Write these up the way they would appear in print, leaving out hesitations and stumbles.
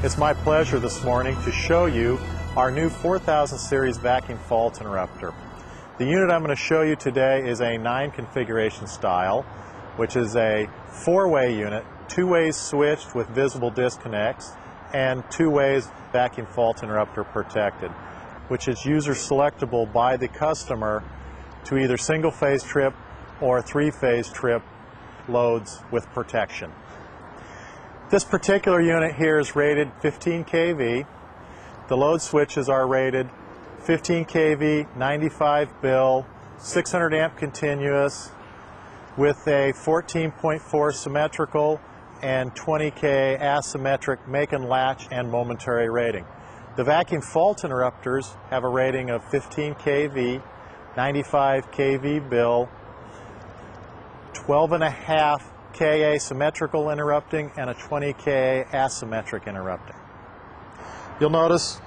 It's my pleasure this morning to show you our new 4000 series vacuum fault interrupter. The unit I'm going to show you today is a 9 configuration style, which is a 4-way unit, 2 ways switched with visible disconnects, and 2 ways vacuum fault interrupter protected, which is user selectable by the customer to either single-phase trip or 3-phase trip loads with protection. This particular unit here is rated 15 kV. The load switches are rated 15 kV, 95 bill, 600 amp continuous with a 14.4 symmetrical and 20K asymmetric make and latch and momentary rating. The vacuum fault interrupters have a rating of 15 kV, 95 kV bill, 12.5 Ka symmetrical interrupting, and a 20 Ka asymmetric interrupting. You'll notice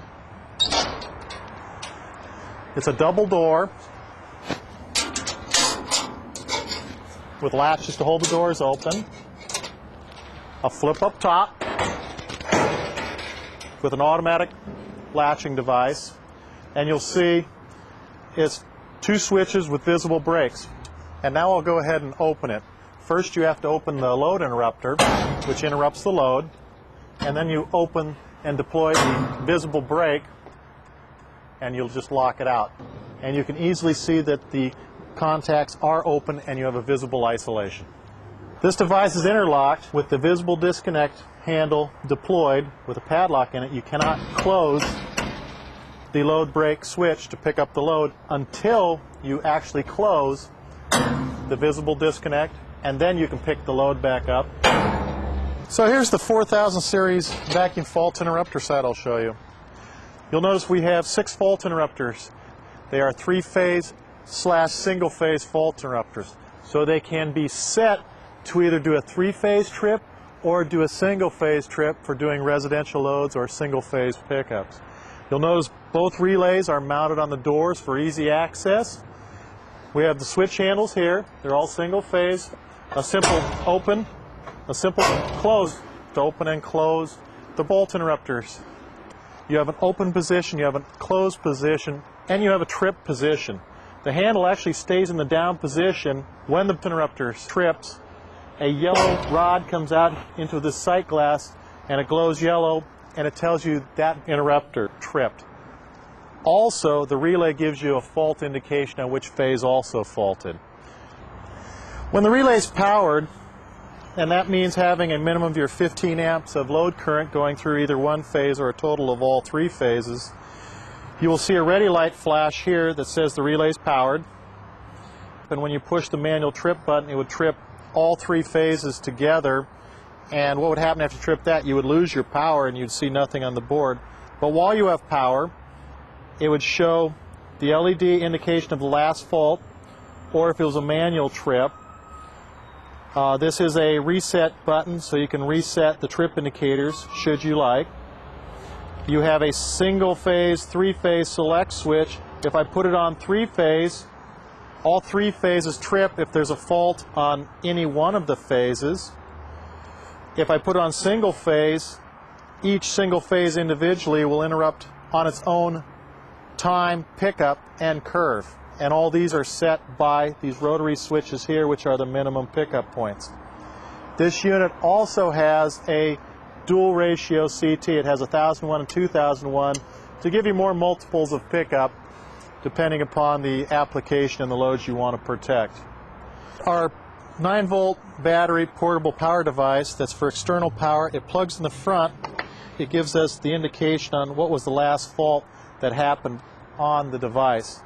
it's a double door with latches to hold the doors open, a flip up top with an automatic latching device, and you'll see it's 2 switches with visible brakes. And now I'll go ahead and open it. First you have to open the load interrupter, which interrupts the load, and then you open and deploy the visible brake, and you'll just lock it out. And you can easily see that the contacts are open and you have a visible isolation. This device is interlocked with the visible disconnect handle deployed with a padlock in it. You cannot close the load brake switch to pick up the load until you actually close the visible disconnect, and then you can pick the load back up. So here's the 4000 series vacuum fault interrupter set I'll show you. You'll notice we have 6 fault interrupters. They are 3-phase / single-phase fault interrupters. So they can be set to either do a 3-phase trip or do a single-phase trip for doing residential loads or single-phase pickups. You'll notice both relays are mounted on the doors for easy access. We have the switch handles here. They're all single-phase. A simple open, a simple close to open and close the bolt interrupters. You have an open position, you have a closed position, and you have a trip position. The handle actually stays in the down position when the interrupter trips. A yellow rod comes out into the sight glass and it glows yellow, and it tells you that interrupter tripped. Also, the relay gives you a fault indication on which phase also faulted. When the relay is powered, and that means having a minimum of your 15 amps of load current going through either one phase or a total of all 3 phases, you will see a ready light flash here that says the relay is powered. And when you push the manual trip button, it would trip all 3 phases together. And what would happen after you trip that? You would lose your power and you'd see nothing on the board. But while you have power, it would show the LED indication of the last fault, or if it was a manual trip. This is a reset button, so you can reset the trip indicators should you like. You have a single-phase, 3-phase select switch. If I put it on 3-phase, all 3 phases trip if there's a fault on any one of the phases. If I put it on single-phase, each single phase individually will interrupt on its own time, pickup, and curve. And all these are set by these rotary switches here, which are the minimum pickup points. This unit also has a dual ratio CT. It has 1001 and 2001 to give you more multiples of pickup depending upon the application and the loads you want to protect. Our 9-volt battery portable power device that's for external power, it plugs in the front. It gives us the indication on what was the last fault that happened on the device.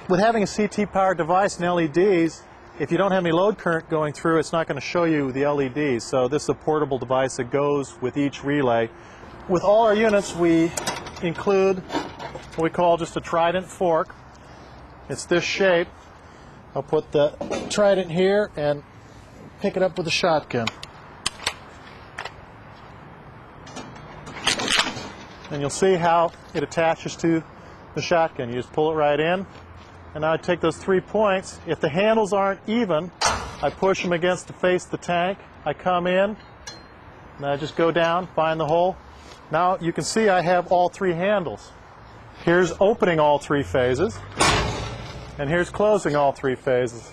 With having a CT powered device and LEDs, if you don't have any load current going through, it's not going to show you the LEDs. So this is a portable device that goes with each relay. With all our units, we include what we call just a Trident fork. It's this shape. I'll put the Trident here and pick it up with a shotgun. And you'll see how it attaches to the shotgun. You just pull it right in. And now I take those 3 points. If the handles aren't even, I push them against the face of the tank. I come in, and I just go down, find the hole, Now you can see I have all three handles. Here's opening all three phases, and here's closing all three phases.